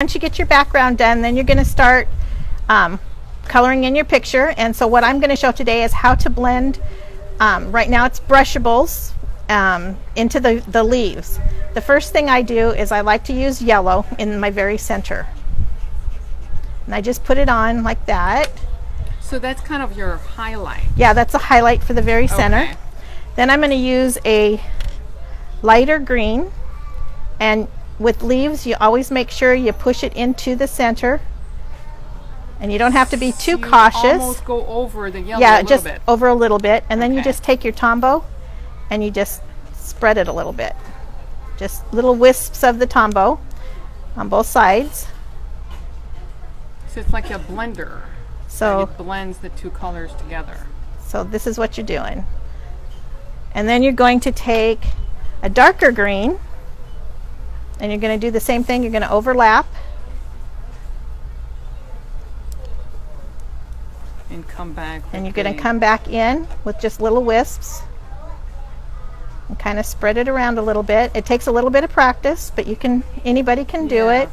Once you get your background done, then you're going to start coloring in your picture. And so what I'm going to show today is how to blend, right now it's brushables, into the leaves. The first thing I do is I like to use yellow in my very center. And I just put it on like that. So that's kind of your highlight. Yeah, that's a highlight for the very center. Okay. Then I'm going to use a lighter green, and with leaves you always make sure you push it into the center, and you don't have to be too cautious. Almost go over the yellow yeah, a little just bit. over a little bit, and then you Okay. just take your Tombow and you just spread it a little bit, just little wisps of the Tombow on both sides. So it's like a blender. So it blends the two colors together. So this is what you're doing. And then you're going to take a darker green, and you're going to do the same thing. You're going to overlap. And come back. And you're going to come back in with just little wisps. And kind of spread it around a little bit. It takes a little bit of practice, but anybody can do it.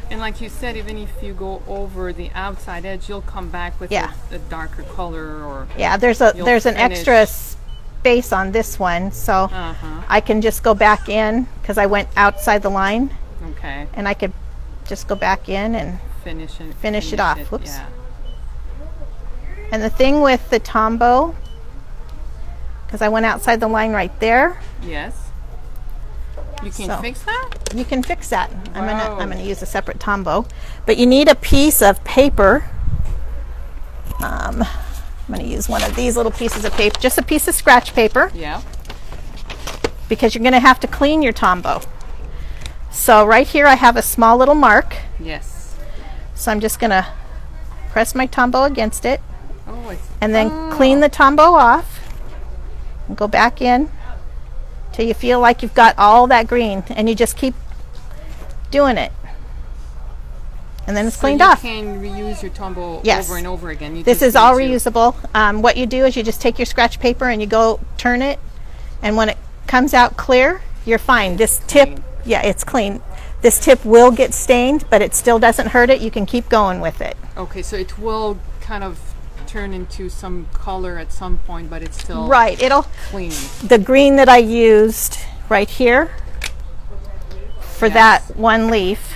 And like you said, even if you go over the outside edge, you'll come back with a darker color, or there's an extra space on this one, so I can just go back in because I went outside the line. Okay. And I could just go back in and finish it off. Whoops. Yeah. And the thing with the Tombow, because I went outside the line right there. Yes. You can fix that? You can fix that. Wow. I'm gonna use a separate Tombow, but you need a piece of paper. I'm gonna use one of these little pieces of paper, just a piece of scratch paper. Yeah. Because you're gonna have to clean your Tombow. So right here I have a small little mark. Yes. So I'm just gonna press my Tombow against it, and then clean the Tombow off and go back in till you feel like you've got all that green, and you just keep doing it, and then it's cleaned off. You can reuse your Tombow over and over again. This is all reusable. What you do is you just take your scratch paper and you go turn it, and when it comes out clear, you're fine. This tip, it's clean. This tip will get stained, but it still doesn't hurt it. You can keep going with it. Okay, so it will kind of turn into some color at some point, but it's still it'll clean. The green that I used right here for that one leaf,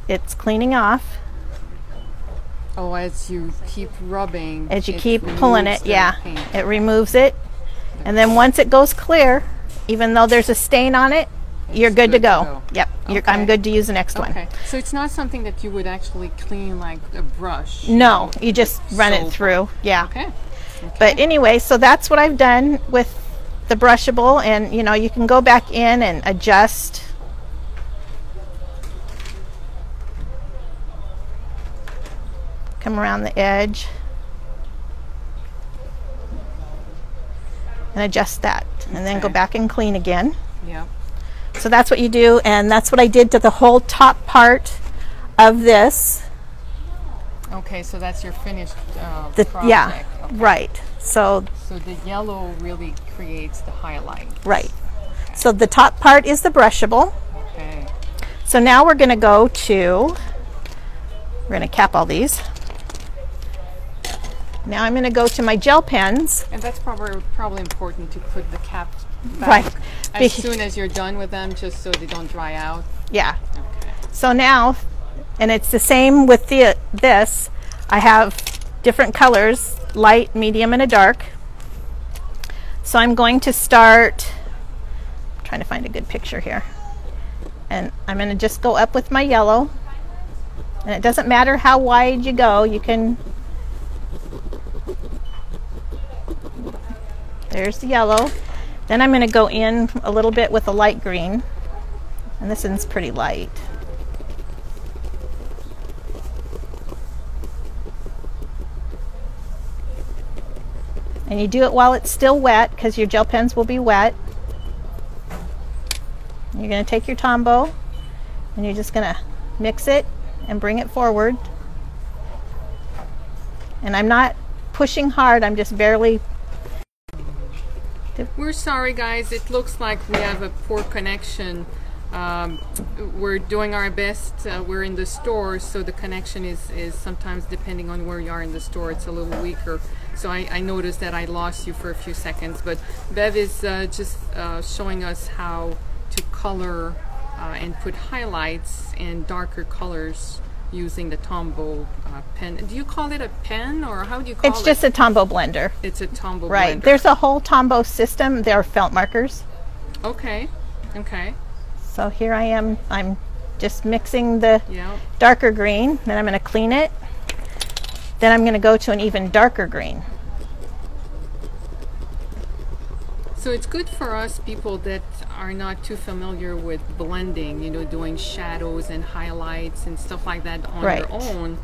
it's cleaning off. Oh, as you keep rubbing, as you keep pulling it, it removes it, and then once it goes clear, even though there's a stain on it, you're good to go. Yep, I'm good to use the next one. Okay, so it's not something that you would actually clean like a brush. No, you just run it through. Okay. But anyway, so that's what I've done with the brushable, and you can go back in and adjust. Come around the edge and adjust that, and then go back and clean again. Yeah. So that's what you do, and that's what I did to the whole top part of this. Okay, so that's your finished project. Yeah, right. So the yellow really creates the highlight. Right. Okay. So the top part is the brushable. Okay. So now we're going to go to, we're going to cap all these. Now I'm going to go to my gel pens. And that's probably important to put the cap back as soon as you're done with them, just so they don't dry out. Yeah. Okay. So now, and it's the same with this, I have different colors, light, medium, and a dark. So I'm going to start, I'm trying to find a good picture here, and I'm going to just go up with my yellow, and it doesn't matter how wide you go, you can, there's the yellow. Then I'm going to go in a little bit with a light green, and this one's pretty light. And you do it while it's still wet, because your gel pens will be wet. You're going to take your Tombow, and you're just going to mix it and bring it forward. And I'm not pushing hard, I'm just barely. We're sorry guys, it looks like we have a poor connection we're doing our best. We're in the store, so the connection is sometimes, depending on where you are in the store, it's a little weaker. So I noticed that I lost you for a few seconds, but Bev is just showing us how to color and put highlights and darker colors using the Tombow pen. Do you call it a pen, or how do you call it? It's just a Tombow blender. It's a Tombow right. blender. There's a whole Tombow system. There are felt markers. Okay. Okay. So here I am. I'm just mixing the Yep. darker green. Then I'm going to clean it. Then I'm going to go to an even darker green. So it's good for us people that are not too familiar with blending, you know, doing shadows and highlights and stuff like that on Right. your own.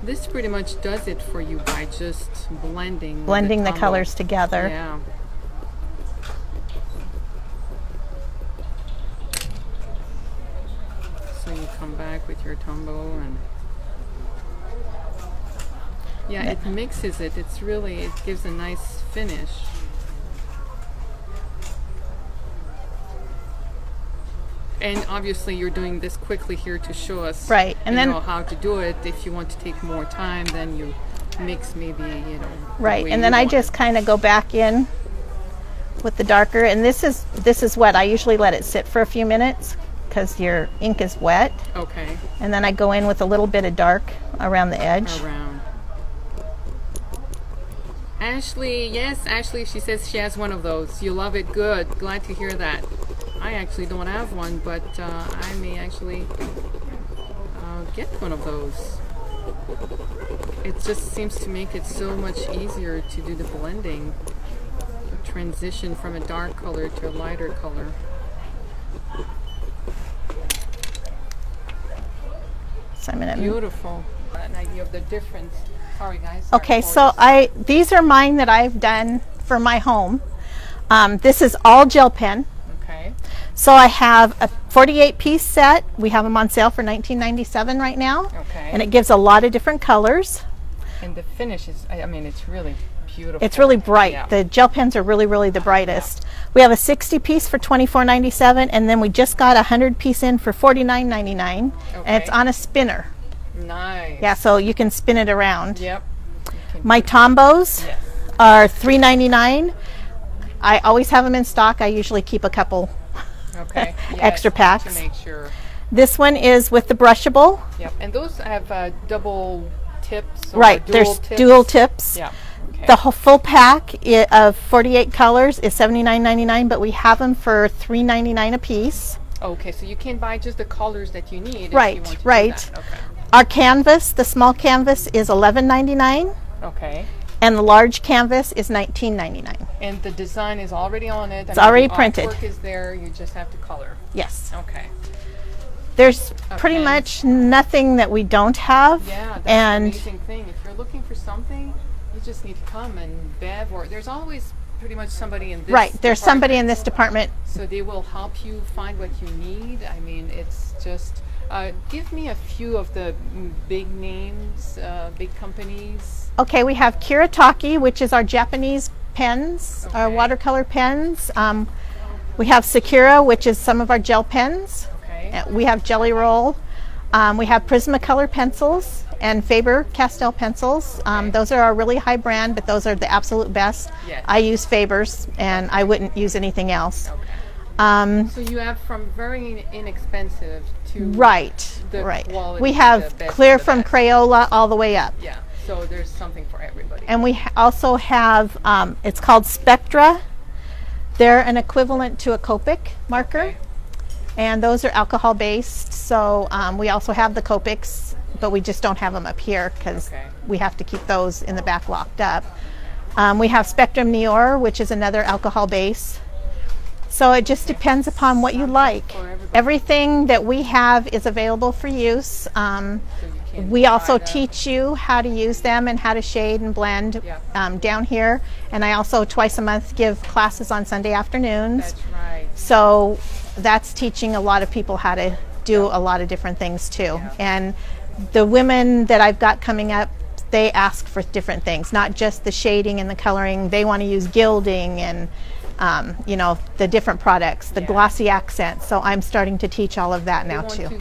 This pretty much does it for you by just blending. Blending the Tombow. colors together. Yeah. So you come back with your Tombow and yeah, it mixes it. It's really, it gives a nice finish. And obviously you're doing this quickly here to show us Right. And then know how to do it. If you want to take more time, then you mix maybe, you know. right. And then I just kind of go back in with the darker, and this is wet. I usually let it sit for a few minutes because your ink is wet. Okay. And then I go in with a little bit of dark around the edge. Around. Ashley, yes, Ashley, she says she has one of those. You love it. Good. Glad to hear that. I actually don't have one, but I may actually get one of those. It just seems to make it so much easier to do the blending, the transition from a dark color to a lighter color. So I'm gonna Beautiful. An idea of the difference. Sorry guys. Okay, so these are mine that I've done for my home. This is all gel pen. Okay. So I have a 48-piece set. We have them on sale for $19.97 right now. Okay. And it gives a lot of different colors. And the finish is, I mean, it's really beautiful. It's really bright. Yeah. The gel pens are really, really the brightest. We have a 60-piece for $24.97, and then we just got a 100-piece in for $49.99, and it's on a spinner. Nice. Yeah, so you can spin it around. Yep. My Tombows Yes. are $3.99. I always have them in stock. I usually keep a couple Okay. Yes, extra packs. to make sure. This one is with the brushable. Yep. And those have double tips. Or Right, dual there's tips. dual tips. Yeah. Okay. The whole full pack of 48 colors is $79.99, but we have them for $3.99 a piece. Okay, so you can buy just the colors that you need. Right, if you want to right. Do that. Okay. Our canvas, the small canvas, is $11.99, Okay. and the large canvas is $19.99. And the design is already on it. It's already printed. The artwork is there. You just have to color. Yes. Okay. There's pretty Okay. much nothing that we don't have. Yeah, that's and an amazing thing. If you're looking for something, you just need to come and Bev, or there's always pretty much somebody in this right, there's somebody in department. this department. So they will help you find what you need. I mean, it's just, give me a few of the big names, big companies. Okay, we have Kiritaki, which is our Japanese pens, our Okay. watercolor pens. We have Sakura, which is some of our gel pens. Okay. We have Jelly Roll. We have Prismacolor pencils and Faber Castell pencils. Those are our really high brand, but those are the absolute best. Yes. I use Fabers, and I wouldn't use anything else. Okay. So you have from very inexpensive to Right, the right. quality, We the have best clear of the from best. Crayola all the way up. Yeah. So there's something for everybody. And we also have, it's called Spectra. They're an equivalent to a Copic marker. Okay. And those are alcohol based. So we also have the Copics, but we just don't have them up here because Okay. we have to keep those in the back locked up. We have Spectrum Neor, which is another alcohol base. So it just depends upon what you like. For everybody. Everything that we have is available for use. So you can We also try to- teach you how to use them and how to shade and blend Yeah. down here. And I also twice a month give classes on Sunday afternoons. That's right. So that's teaching a lot of people how to do a lot of different things too. Yeah. And the women that I've got coming up, they ask for different things, not just the shading and the coloring. They want to use gilding and you know, the different products, the glossy accents. So I'm starting to teach all of that now want too. to